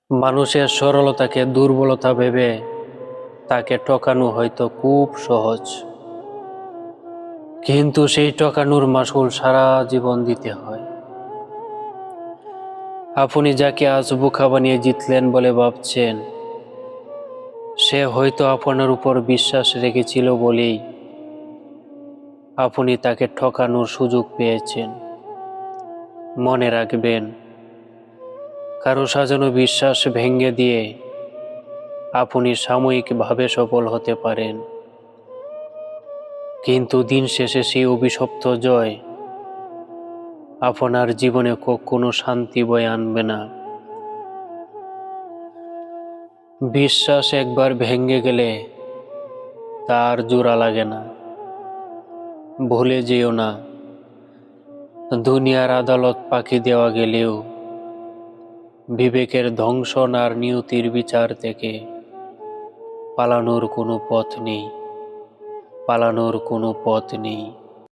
মানুষের সরলতাকে দুর্বলতা ভেবে তাকে ঠকানো হয়তো খুব সহজ, কিন্তু সেই ঠকানোর মাসুল সারা জীবন দিতে হয়। আপনি যাকে আজ বোকা বানিয়ে জিতলেন বলে ভাবছেন, সে হয়তো আপনার উপর বিশ্বাস রেখেছিল বলেই আপনি তাকে ঠকানোর সুযোগ পেয়েছেন। মনে রাখবেন, কারো সাজানো বিশ্বাস ভেঙে দিয়ে আপনি সাময়িকভাবে সফল হতে পারেন, কিন্তু দিন শেষে সেই অভিশপ্ত জয় আপনার জীবনে কখনো শান্তি বয়ে আনবে না। বিশ্বাস একবার ভেঙে গেলে তার জোড়া লাগে না। ভুলে যেও না, দুনিয়ার আদালত পাখি দেওয়া গেলেও বিবেকের ধ্বংসন আর নিয়তির বিচার থেকে পালানোর কোনো পথ নেই।